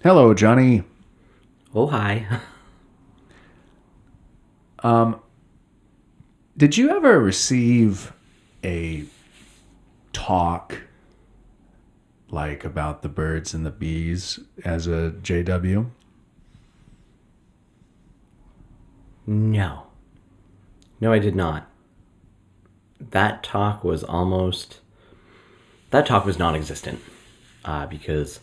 Hello, Johnny. Oh, hi. Did you ever receive a talk like about the birds and the bees as a JW? No. No, I did not. That talk was almost. That talk was non existent because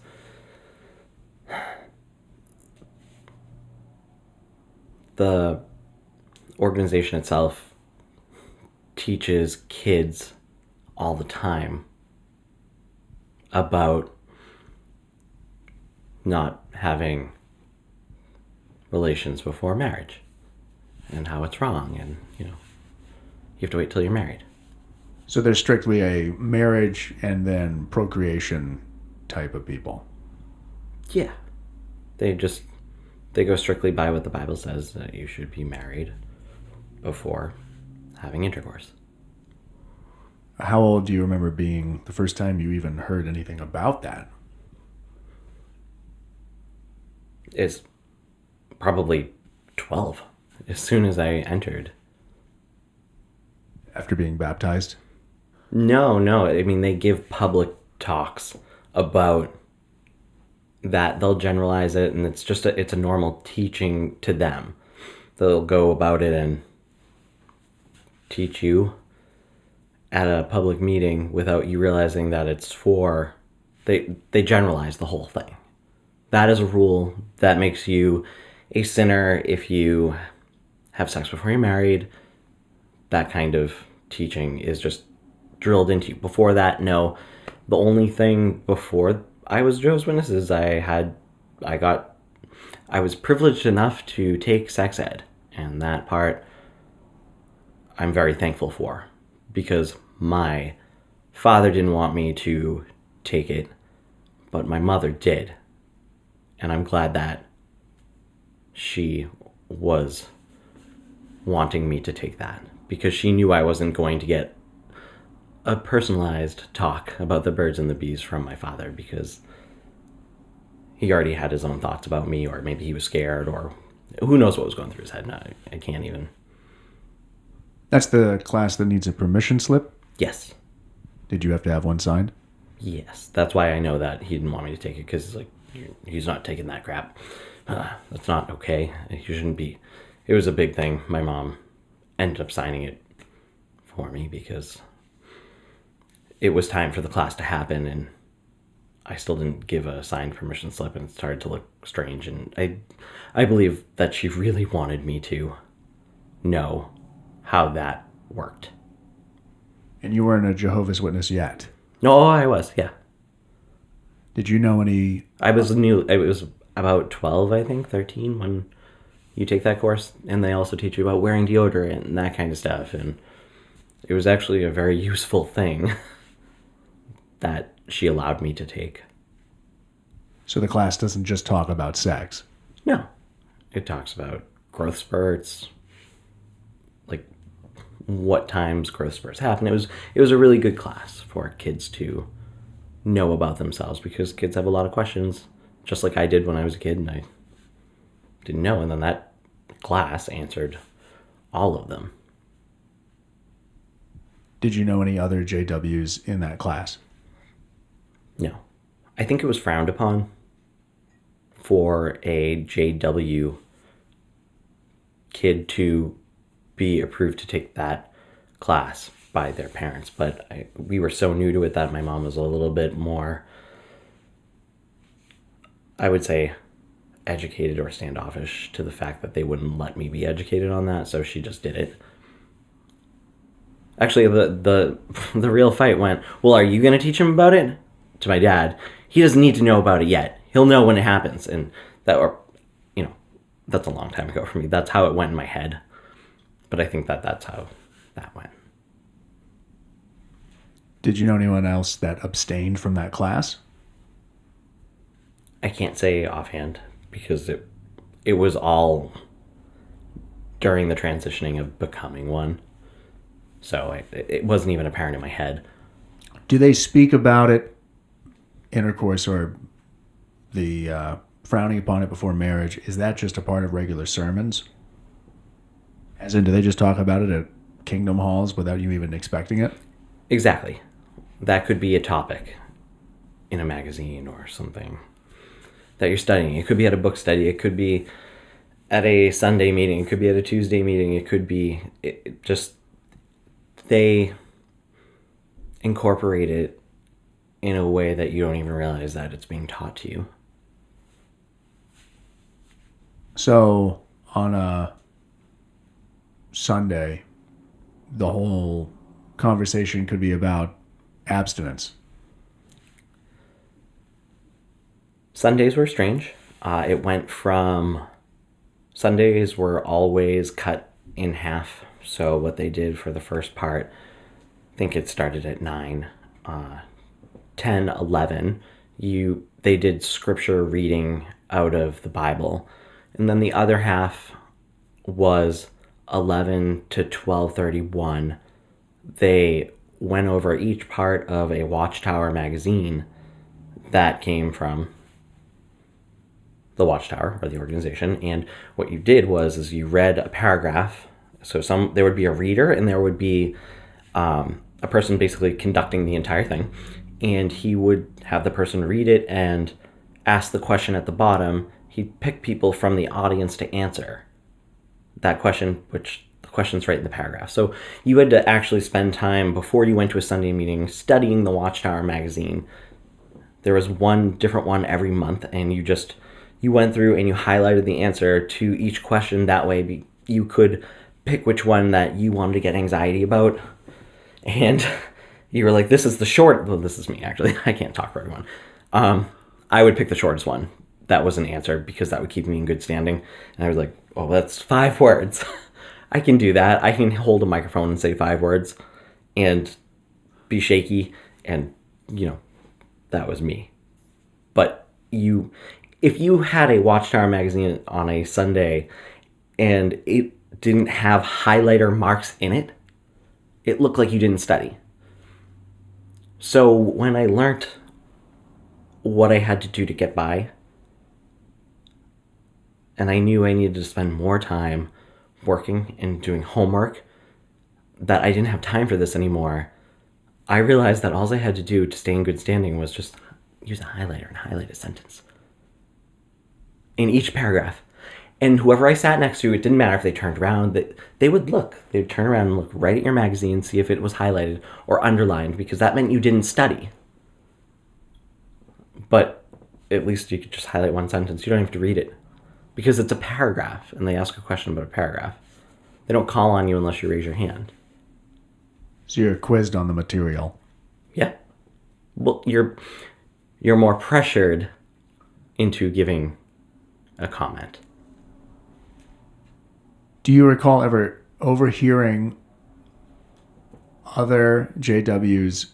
the organization itself teaches kids all the time about not having relations before marriage and how it's wrong, and you have to wait till you're married. So they're strictly a marriage and then procreation type of people. Yeah. They just they go strictly by what the Bible says, that you should be married before having intercourse. How old do you remember being the first time you even heard anything about that? It's probably 12 as soon as I entered. After being baptized? No, no. I mean, they give public talks about that. They'll generalize it, and it's a normal teaching to them. They'll go about it and teach you at a public meeting without you realizing that it's for they generalize the whole thing. That is a rule that makes you a sinner if you have sex before you're married. That kind of teaching is just drilled into you. Before that, no. The only thing before I was Jehovah's Witness is I got I was privileged enough to take sex ed, and that part I'm very thankful for because my father didn't want me to take it, but my mother did. And I'm glad that she was wanting me to take that because she knew I wasn't going to get a personalized talk about the birds and the bees from my father because he already had his own thoughts about me, or maybe he was scared, or who knows what was going through his head. No, I can't even. That's the class that needs a permission slip? Yes. Did you have to have one signed? Yes. That's why I know that he didn't want me to take it, because he's not taking that crap. That's not okay. You shouldn't be. It was a big thing. My mom ended up signing it for me because it was time for the class to happen, and I still didn't give a signed permission slip, and it started to look strange. And I believe that she really wanted me to know how that worked. And you weren't a Jehovah's Witness yet. No, I was, yeah. Did you know any? I was new. I was about 12, I think, 13 when you take that course, and they also teach you about wearing deodorant and that kind of stuff. And it was actually a very useful thing that she allowed me to take. So the class doesn't just talk about sex. No, it talks about growth spurts, like what times growth spurts happen. It was a really good class for kids to know about themselves, because kids have a lot of questions, just like I did when I was a kid, and I didn't know. And then that class answered all of them. Did you know any other JWs in that class? No, I think it was frowned upon for a JW kid to be approved to take that class by their parents, but we were so new to it that my mom was a little bit more, I would say, educated or standoffish to the fact that they wouldn't let me be educated on that, so she just did it. Actually, the real fight went, well, are you going to teach him about it? To my dad. He doesn't need to know about it yet. He'll know when it happens. And that's a long time ago for me. That's how it went in my head. But I think that that's how that went. Did you know anyone else that abstained from that class? I can't say offhand because it was all during the transitioning of becoming one. So it wasn't even apparent in my head. Do they speak about it, intercourse or the frowning upon it before marriage, is that just a part of regular sermons? As in, do they just talk about it at Kingdom Halls without you even expecting it? Exactly. That could be a topic in a magazine or something that you're studying. It could be at a book study. It could be at a Sunday meeting. It could be at a Tuesday meeting. It could be just they incorporate it in a way that you don't even realize that it's being taught to you. So on a Sunday, the whole conversation could be about abstinence. Sundays were strange. It went from Sundays were always cut in half. So what they did for the first part, I think it started at 9, 10, 11. They did scripture reading out of the Bible. And then the other half was 11 to 12:31. They went over each part of a Watchtower magazine that came from the Watchtower or the organization. And what you did is you read a paragraph. So there would be a reader and there would be a person basically conducting the entire thing. And he would have the person read it and ask the question at the bottom. He'd pick people from the audience to answer that question, which the question's right in the paragraph. So you had to actually spend time before you went to a Sunday meeting studying the Watchtower magazine. There was one different one every month, and you went through and you highlighted the answer to each question. That way you could pick which one that you wanted to get anxiety about. And you were like, this is the short. Well, this is me, actually. I can't talk for everyone. I would pick the shortest one. That was an answer because that would keep me in good standing. And I was like, oh, that's 5 words. I can do that. I can hold a microphone and say 5 words and be shaky. And, that was me. But if you had a Watchtower magazine on a Sunday and it didn't have highlighter marks in it, it looked like you didn't study. So when I learned what I had to do to get by, and I knew I needed to spend more time working and doing homework, that I didn't have time for this anymore, I realized that all I had to do to stay in good standing was just use a highlighter and highlight a sentence in each paragraph. And whoever I sat next to, it didn't matter if they turned around, they would look. They would turn around and look right at your magazine, see if it was highlighted or underlined, because that meant you didn't study. But at least you could just highlight one sentence. You don't have to read it, because it's a paragraph, and they ask a question about a paragraph. They don't call on you unless you raise your hand. So you're quizzed on the material. Yeah. Well, you're more pressured into giving a comment. Do you recall ever overhearing other JWs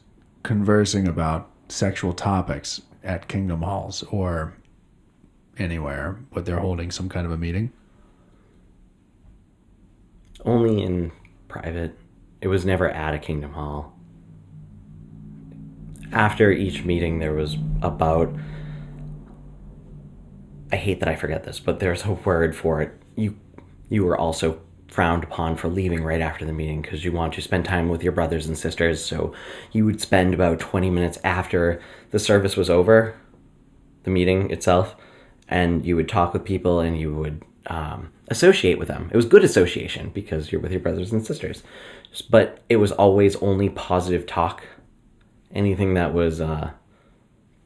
conversing about sexual topics at Kingdom Halls or anywhere, but they're holding some kind of a meeting? Only in private. It was never at a Kingdom Hall. After each meeting, there was about... I hate that I forget this, but there's a word for it. You were also frowned upon for leaving right after the meeting because you want to spend time with your brothers and sisters. So you would spend about 20 minutes after the service was over, the meeting itself, and you would talk with people and you would associate with them. It was good association because you're with your brothers and sisters. But it was always only positive talk. Anything that was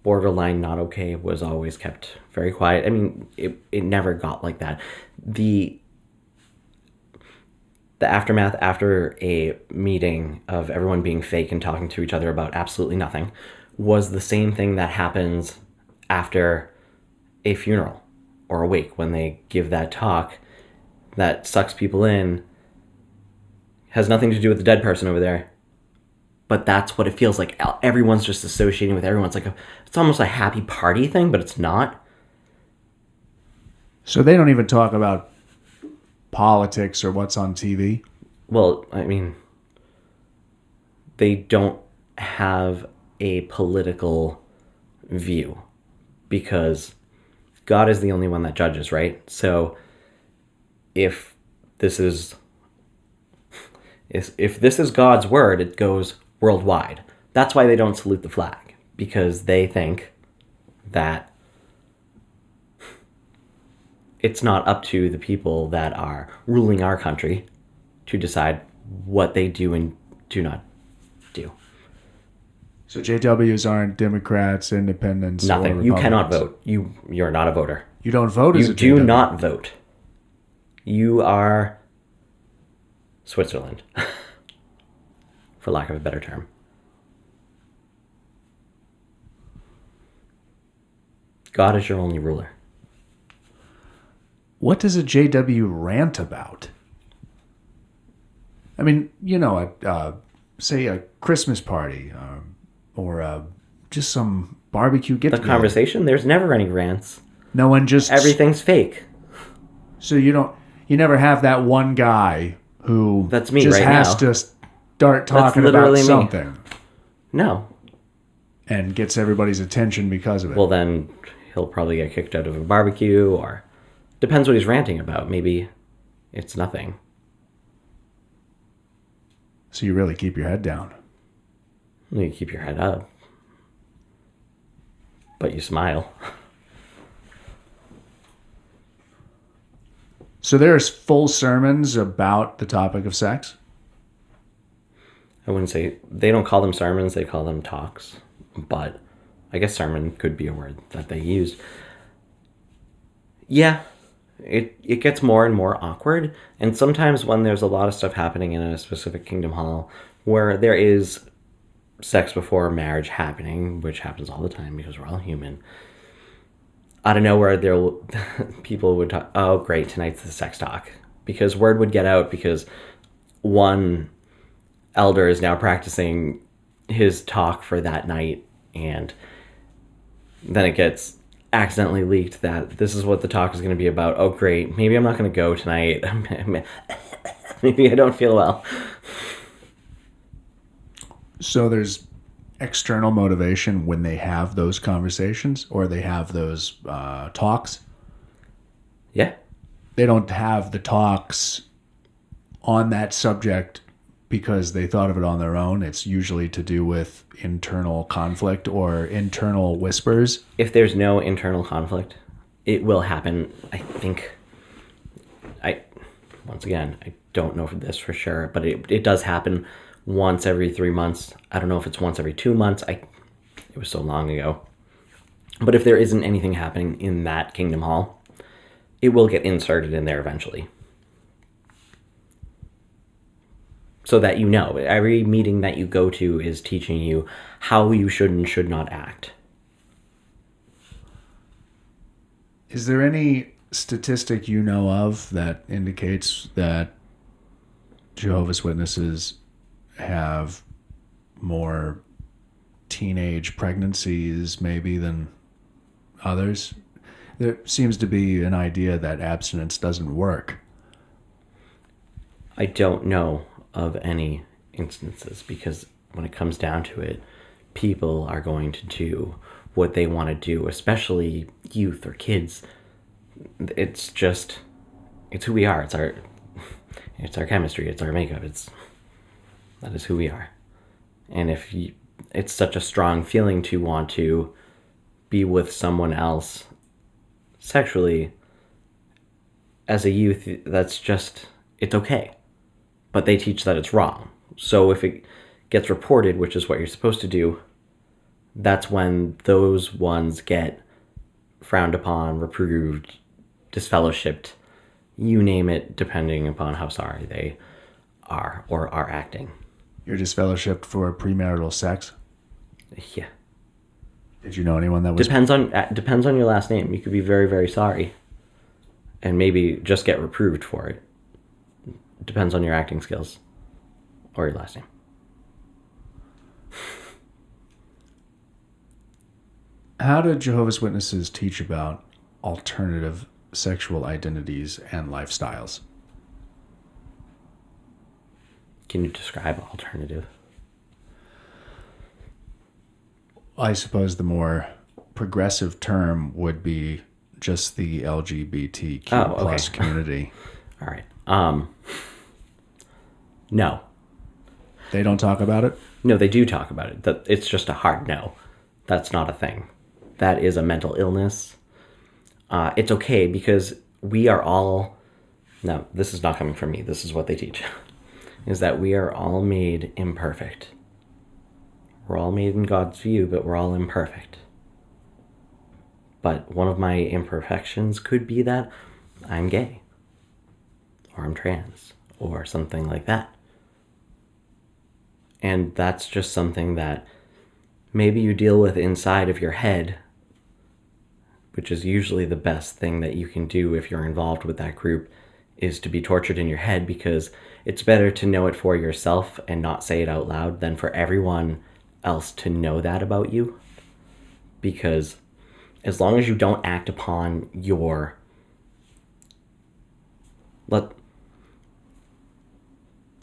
borderline not okay was always kept very quiet. I mean, it never got like that. The aftermath after a meeting of everyone being fake and talking to each other about absolutely nothing was the same thing that happens after a funeral or a wake when they give that talk that sucks people in. Has nothing to do with the dead person over there. But that's what it feels like. Everyone's just associating with everyone. It's almost a happy party thing, but it's not. So they don't even talk about politics or what's on TV? Well, I mean, they don't have a political view because God is the only one that judges, right? So if this is God's word, it goes worldwide. That's why they don't salute the flag, because they think that it's not up to the people that are ruling our country to decide what they do and do not do. So JWs aren't Democrats, Independents, or Nothing. You cannot Republicans. vote. You're not a voter. You don't vote as You a do JW. not vote. You are Switzerland, for lack of a better term. God is your only ruler. What does a JW rant about? I mean, say a Christmas party or just some barbecue get The together. conversation, there's never any rants. No one just Everything's fake. So you never have that one guy who That's me just right has now. to start talking about literally me. something No. and gets everybody's attention because of it. Well, then he'll probably get kicked out of a barbecue, or depends what he's ranting about. Maybe it's nothing. So you really keep your head down. You keep your head up, but you smile. So there's full sermons about the topic of sex? I wouldn't say, they don't call them sermons, they call them talks. But I guess sermon could be a word that they use. Yeah, it gets more and more awkward. And sometimes when there's a lot of stuff happening in a specific kingdom hall where there is sex before marriage happening, which happens all the time because we're all human, out of nowhere, people would talk, oh, great, tonight's the sex talk. Because word would get out because one elder is now practicing his talk for that night, and then it gets accidentally leaked that this is what the talk is going to be about. Oh, great, maybe I'm not going to go tonight. Maybe I don't feel well. So there's external motivation when they have those conversations or they have those talks. Yeah. They don't have the talks on that subject because they thought of it on their own. It's usually to do with internal conflict or internal whispers. If there's no internal conflict, it will happen. I think, once again, I don't know this for sure, but it does happen once every 3 months. I don't know if it's once every 2 months. It was so long ago. But if there isn't anything happening in that kingdom hall, it will get inserted in there eventually. So that you know, every meeting that you go to is teaching you how you should and should not act. Is there any statistic you know of that indicates that Jehovah's Witnesses have more teenage pregnancies maybe than others? There seems to be an idea that abstinence doesn't work. I don't know of any instances, because when it comes down to it, people are going to do what they want to do, especially youth or kids. It's who we are. It's our chemistry. It's our makeup. That is who we are. And it's such a strong feeling to want to be with someone else sexually as a youth, it's okay. But they teach that it's wrong. So if it gets reported, which is what you're supposed to do, that's when those ones get frowned upon, reproved, disfellowshipped, you name it, depending upon how sorry they are or are acting. You're disfellowshipped for premarital sex? Yeah. Did you know anyone that was... Depends on your last name. You could be very, very sorry and maybe just get reproved for it. Depends on your acting skills or your last name. How do Jehovah's Witnesses teach about alternative sexual identities and lifestyles? Can you describe alternative? I suppose the more progressive term would be just the LGBTQ Oh, okay. plus community. All right. No. They don't talk about it? No, they do talk about it. It's just a hard no. That's not a thing. That is a mental illness. It's okay because we are all... No, this is not coming from me. This is what they teach. Is that we are all made imperfect. We're all made in God's view, but we're all imperfect. But one of my imperfections could be that I'm gay. Or I'm trans. Or something like that. And that's just something that maybe you deal with inside of your head, which is usually the best thing that you can do if you're involved with that group, is to be tortured in your head, because it's better to know it for yourself and not say it out loud than for everyone else to know that about you. Because as long as you don't act upon your...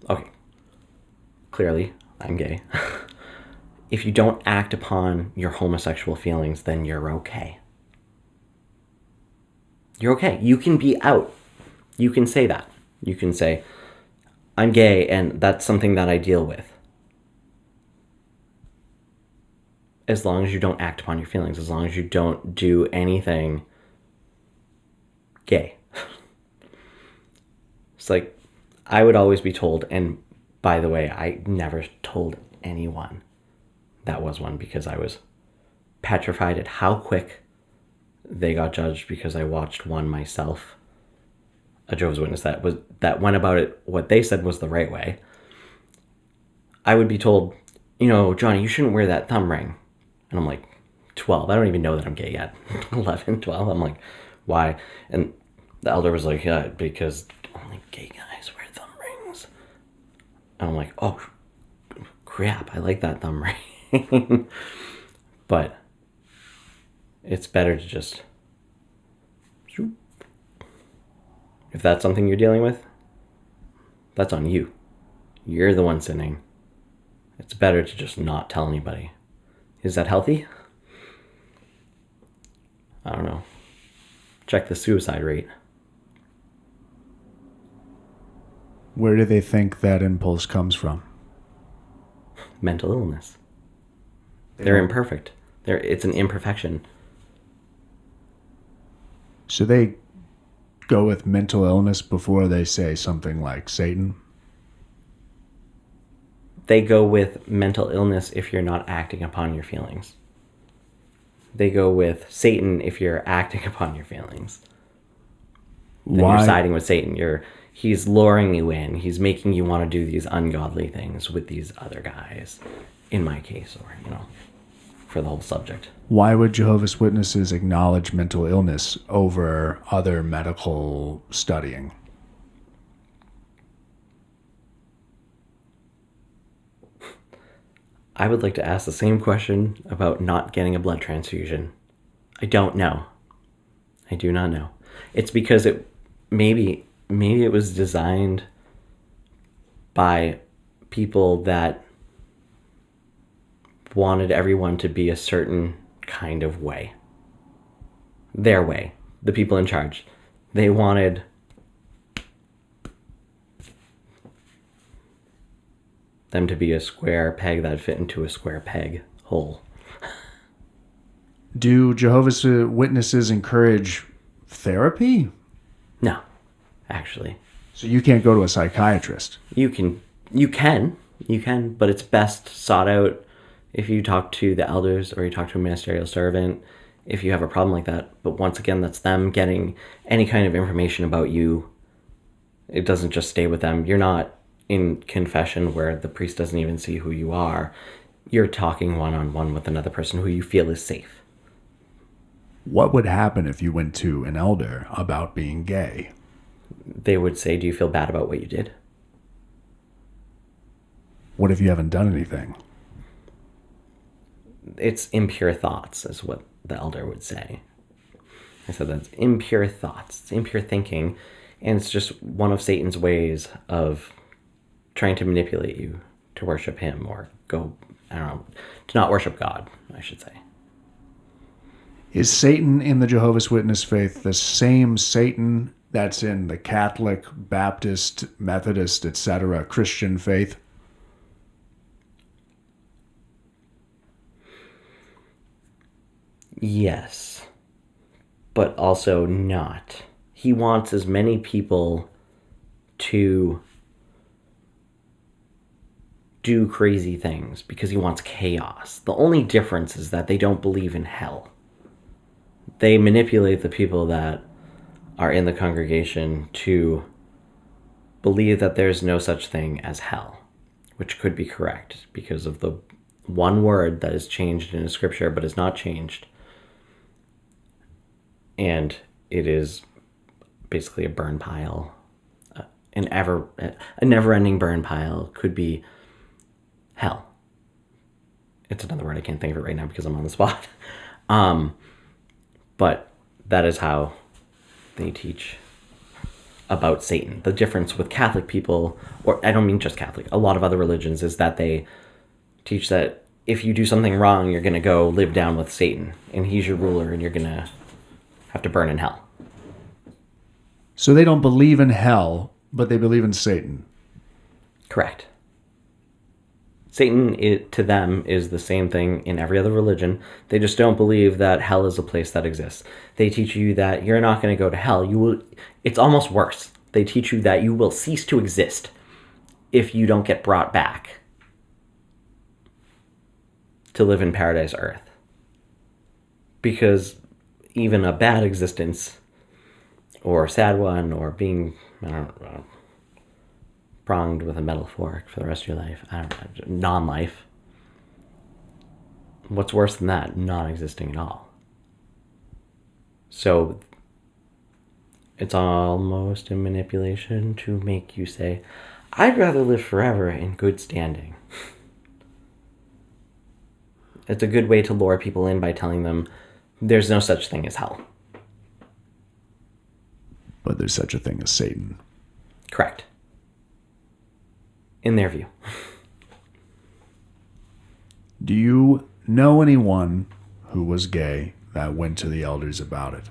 Okay. Clearly, I'm gay. If you don't act upon your homosexual feelings, then you're okay. You're okay. You can be out. You can say that. You can say, I'm gay and that's something that I deal with. As long as you don't act upon your feelings, as long as you don't do anything gay. It's like, I would always be told, and by the way, I never told anyone that was one, because I was petrified at how quick they got judged, because I watched one myself, a Jehovah's Witness that went about it what they said was the right way. I would be told, Johnny, you shouldn't wear that thumb ring. And I'm like, 12. I don't even know that I'm gay yet. 11, 12. I'm like, why? And the elder was like, yeah, because only gay guys wear thumb rings. And I'm like, oh, crap, I like that thumb ring. But it's better to just... If that's something you're dealing with, that's on you. You're the one sinning. It's better to just not tell anybody. Is that healthy? I don't know. Check the suicide rate. Where do they think that impulse comes from? Mental illness. They're imperfect. It's an imperfection. So they go with mental illness before they say something like Satan? They go with mental illness if you're not acting upon your feelings. They go with Satan if you're acting upon your feelings. Then Why? you're siding with Satan. He's luring you in. He's making you want to do these ungodly things with these other guys. In my case, or, for the whole subject. Why would Jehovah's Witnesses acknowledge mental illness over other medical studying? I would like to ask the same question about not getting a blood transfusion. I don't know. I do not know. It's because maybe it was designed by people that wanted everyone to be a certain kind of way. Their way. The people in charge. They wanted them to be a square peg that fit into a square peg hole. Do Jehovah's Witnesses encourage therapy? No, actually. So you can't go to a psychiatrist? You can, but it's best sought out if you talk to the elders or you talk to a ministerial servant if you have a problem like that. But once again, that's them getting any kind of information about you. It doesn't just stay with them. You're not in confession where the priest doesn't even see who you are. You're talking one-on-one with another person who you feel is safe. What would happen if you went to an elder about being gay? They would say, do you feel bad about what you did? What if you haven't done anything? It's impure thoughts, is what the elder would say. I said that's impure thoughts. It's impure thinking. And it's just one of Satan's ways of trying to manipulate you to worship him or to not worship God, I should say. Is Satan in the Jehovah's Witness faith the same Satan that's in the Catholic, Baptist, Methodist, etc. Christian faith? Yes, but also not. He wants as many people to do crazy things because he wants chaos. The only difference is that they don't believe in hell. They manipulate the people that are in the congregation to believe that there's no such thing as hell, which could be correct because of the one word that is changed in a scripture but is not changed. And it is basically a burn pile. A never-ending burn pile could be hell. It's another word, I can't think of it right now because I'm on the spot. But that is how they teach about Satan. The difference with Catholic people, or I don't mean just Catholic, a lot of other religions, is that they teach that if you do something wrong, you're going to go live down with Satan, and he's your ruler, and you're going to have to burn in hell. So they don't believe in hell, but they believe in Satan. Correct. Satan, to them, is the same thing in every other religion. They just don't believe that hell is a place that exists. They teach you that you're not going to go to hell. You will. It's almost worse. They teach you that you will cease to exist if you don't get brought back to live in paradise earth. Because even a bad existence, or a sad one, or being, I don't know, pronged with a metal fork for the rest of your life, I don't know, non-life. What's worse than that? Not existing at all. So it's almost a manipulation to make you say, I'd rather live forever in good standing. It's a good way to lure people in by telling them there's no such thing as hell. But there's such a thing as Satan. Correct. In their view. Do you know anyone who was gay that went to the elders about it?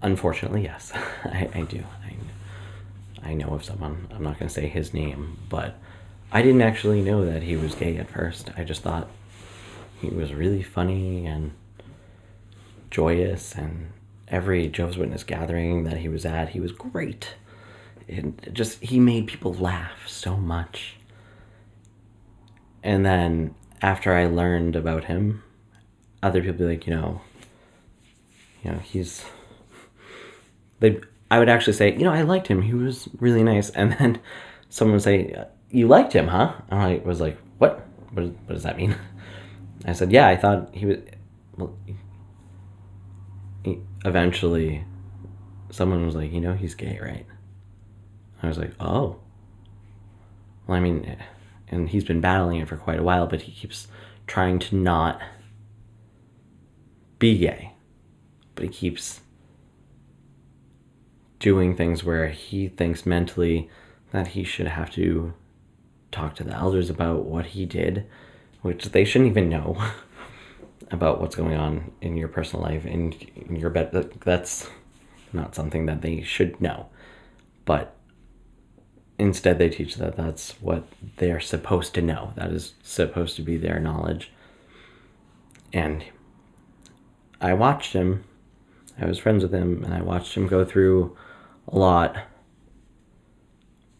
Unfortunately, yes. I do. I know of someone. I'm not going to say his name, but I didn't actually know that he was gay at first. I just thought he was really funny and joyous, and every Jehovah's Witness gathering that he was at, he was great. He made people laugh so much. And then after I learned about him, other people be like, I would actually say, I liked him. He was really nice. And then someone would say, you liked him, huh? And I was like, what? What does that mean? I said, yeah, I thought he was... Well, eventually, someone was like, he's gay, right? I was like, oh. Well, I mean, and he's been battling it for quite a while, but he keeps trying to not be gay. But he keeps doing things where he thinks mentally that he should have to talk to the elders about what he did, which they shouldn't even know about what's going on in your personal life, in your bed. That's not something that they should know. But instead they teach that that's what they're supposed to know. That is supposed to be their knowledge. And I watched him. I was friends with him, and I watched him go through a lot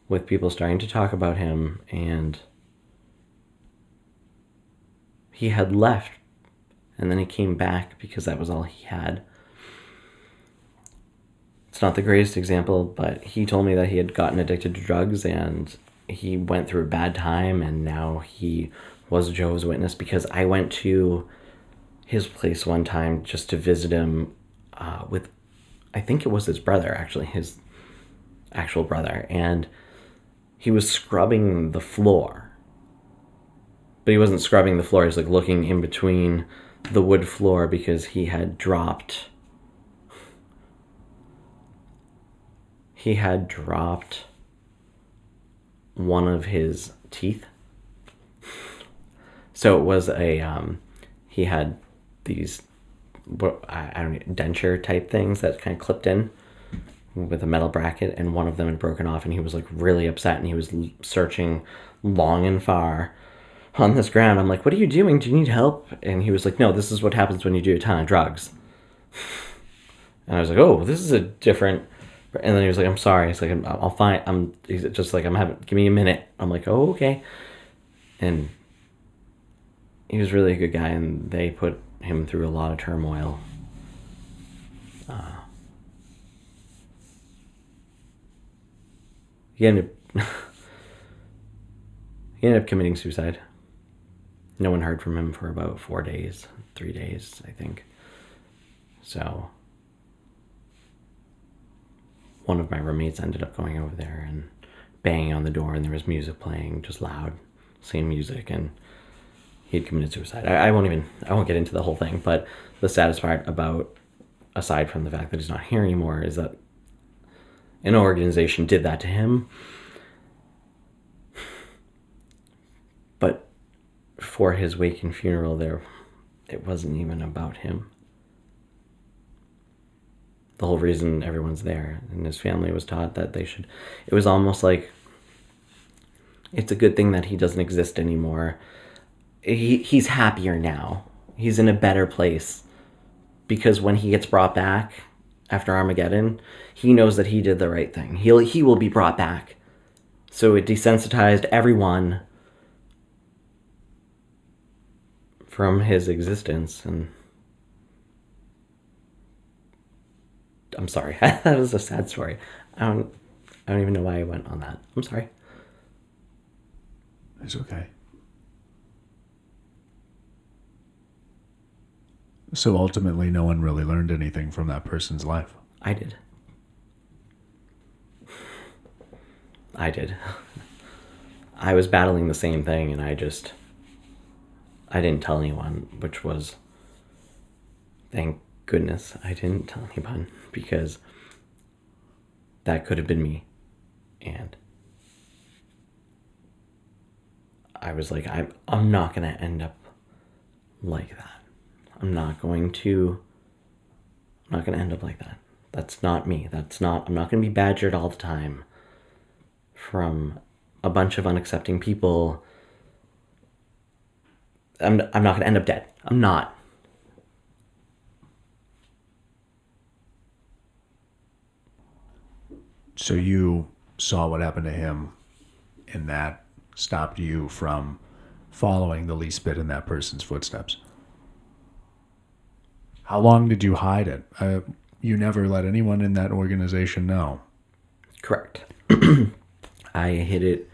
with people starting to talk about him, and he had left, and then he came back because that was all he had. It's not the greatest example, but he told me that he had gotten addicted to drugs, and he went through a bad time, and now he was a Jehovah's Witness because I went to his place one time just to visit him with, I think it was his brother, actually, his actual brother, and he was scrubbing the floor. But he wasn't scrubbing the floor, he was like looking in between the wood floor because he had dropped one of his teeth. So it was he had these, I don't know, denture type things that kind of clipped in with a metal bracket, and one of them had broken off, and he was like really upset, and he was searching long and far on this ground. I'm like, what are you doing? Do you need help? And he was like, no, this is what happens when you do a ton of drugs. And I was like, oh, this is a different. And then he was like, I'm sorry. He's like, I'll find. He's just like, give me a minute. I'm like, oh, okay. And he was really a good guy, and they put him through a lot of turmoil. He ended up committing suicide. No one heard from him for about 3 days, I think. So one of my roommates ended up going over there and banging on the door, and there was music playing, just loud, same music, and he had committed suicide. I won't get into the whole thing, but the saddest part about, aside from the fact that he's not here anymore, is that an organization did that to him. But for his wake and funeral, it wasn't even about him. The whole reason everyone's there, and his family was taught that they should. It was almost like it's a good thing that he doesn't exist anymore. He's happier now. He's in a better place, because when he gets brought back after Armageddon, he knows that he did the right thing. He will be brought back. So it desensitized everyone from his existence. And I'm sorry. That was a sad story. I don't even know why I went on that. I'm sorry. It's okay. So ultimately, no one really learned anything from that person's life. I did. I was battling the same thing, and I didn't tell anyone, which was, thank goodness I didn't tell anyone, because that could have been me. And I was like, I'm not going to end up like that. I'm not going to end up like that. That's not me. I'm not going to be badgered all the time from a bunch of unaccepting people. I'm not going to end up dead. I'm not. So you saw what happened to him, and that stopped you from following the least bit in that person's footsteps. How long did you hide it? You never let anyone in that organization know. Correct. I hid it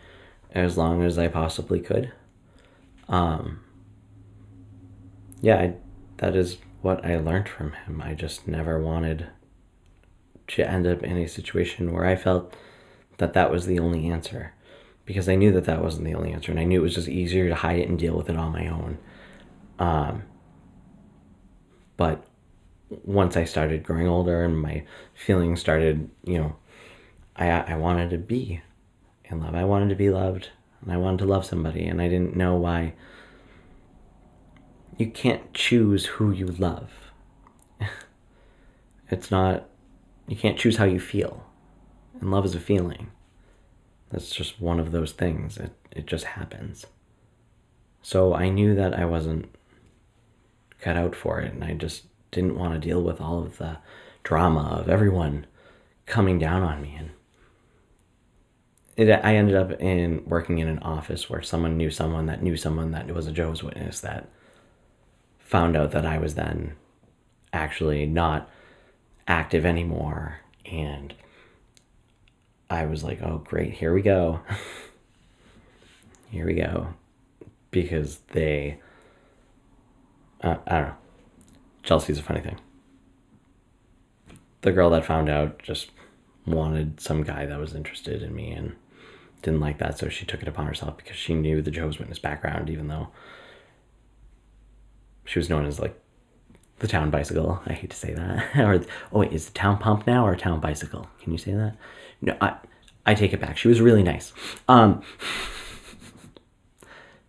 as long as I possibly could. That is what I learned from him. I just never wanted to end up in a situation where I felt that was the only answer, because I knew that wasn't the only answer, and I knew it was just easier to hide it and deal with it on my own. But once I started growing older and my feelings started, I wanted to be in love. I wanted to be loved, and I wanted to love somebody, and I didn't know why. You can't choose who you love. You can't choose how you feel. And love is a feeling. That's just one of those things. It just happens. So I knew that I wasn't cut out for it, and I just didn't want to deal with all of the drama of everyone coming down on me. And I ended up working in an office where someone knew someone that was a Jehovah's Witness, that found out that I was then actually not active anymore. And I was like, oh great, here we go. Here we go. Because I don't know. Chelsea's a funny thing. The girl that found out just wanted some guy that was interested in me and didn't like that, so she took it upon herself, because she knew the Jehovah's Witness background, even though she was known as like the town bicycle. I hate to say that. Wait, is it town pump now or town bicycle? Can you say that? No, I take it back. She was really nice.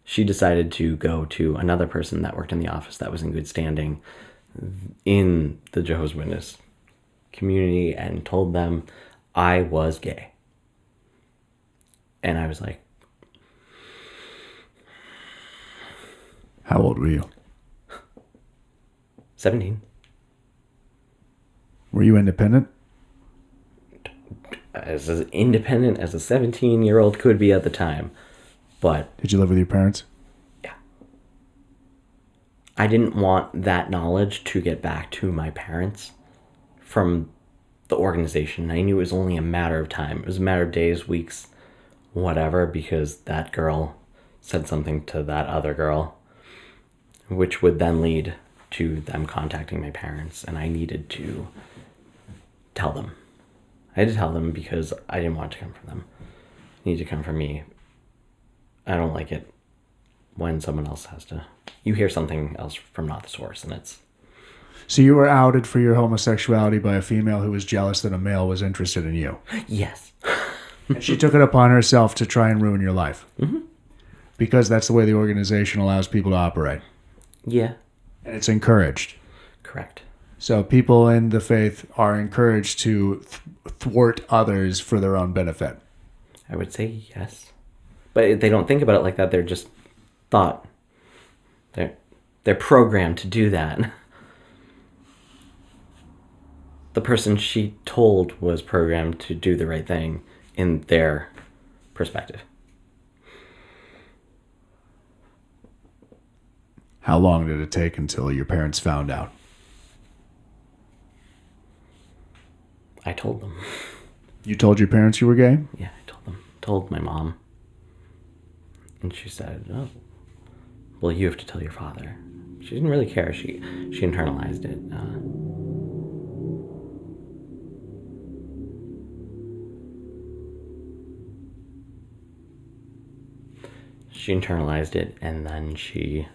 she decided to go to another person that worked in the office that was in good standing in the Jehovah's Witness community and told them I was gay. And I was like, How old were you? 17. Were you independent? As independent as a 17-year-old could be at the time. But Did you live with your parents? yeah, I didn't want that knowledge to get back to my parents from the organization. I knew it was only a matter of time. It was a matter of days, weeks, whatever, because that girl said something to that other girl, which would then lead to them contacting my parents, and I needed to tell them. I had to tell them because I didn't want it to come from them. It needed to come from me. I don't like it when someone else has to... You hear something else from not the source, and it's... So you were outed for your homosexuality by a female who was jealous that a male was interested in you. Yes. And she took it upon herself to try and ruin your life. Mm-hmm. Because that's the way the organization allows people to operate. Yeah. And it's encouraged. Correct. So people in the faith are encouraged to thwart others for their own benefit. I would say yes. But they don't think about it like that. They're just thought. They're programmed to do that. The person she told was programmed to do the right thing in their perspective. How long did it take until your parents found out? I told them. You told your parents you were gay? Yeah, I told them. Told my mom. And she said, oh, well, you have to tell your father. She didn't really care. She internalized it. She internalized it, and then she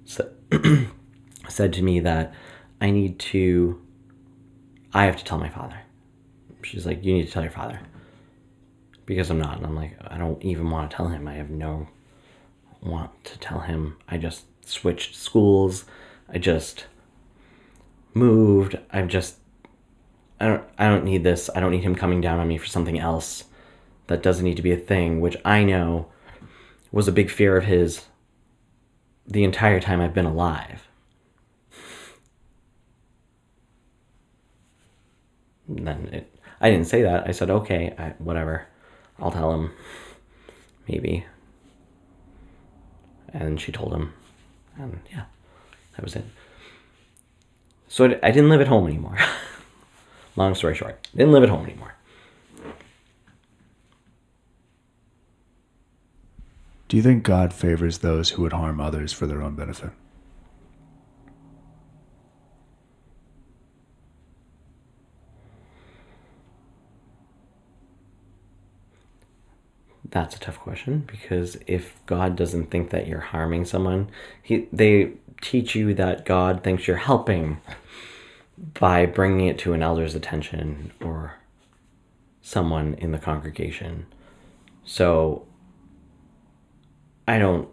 said to me that I have to tell my father. She's like, you need to tell your father. Because I'm not. And I'm like, I don't even want to tell him. I have no want to tell him. I just switched schools. I just moved. I don't need this. I don't need him coming down on me for something else that doesn't need to be a thing, which I know was a big fear of his the entire time I've been alive. And then I didn't say that. I said, okay, whatever. I'll tell him. Maybe. And she told him. And yeah, that was it. So I didn't live at home anymore. Long story short. Didn't live at home anymore. Do you think God favors those who would harm others for their own benefit? That's a tough question, because if God doesn't think that you're harming someone, they teach you that God thinks you're helping by bringing it to an elder's attention or someone in the congregation. So I don't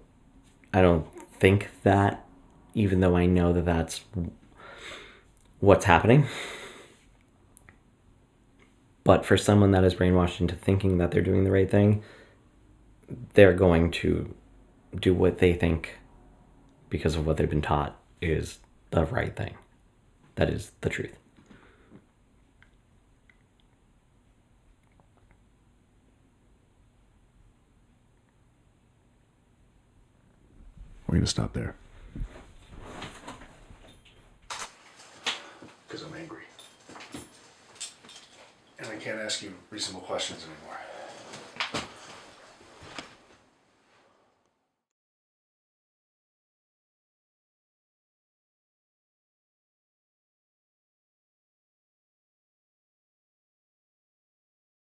think that, even though I know that that's what's happening. But for someone that is brainwashed into thinking that they're doing the right thing, they're going to do what they think, because of what they've been taught, is the right thing. That is the truth. We're going to stop there. Because I'm angry. And I can't ask you reasonable questions anymore.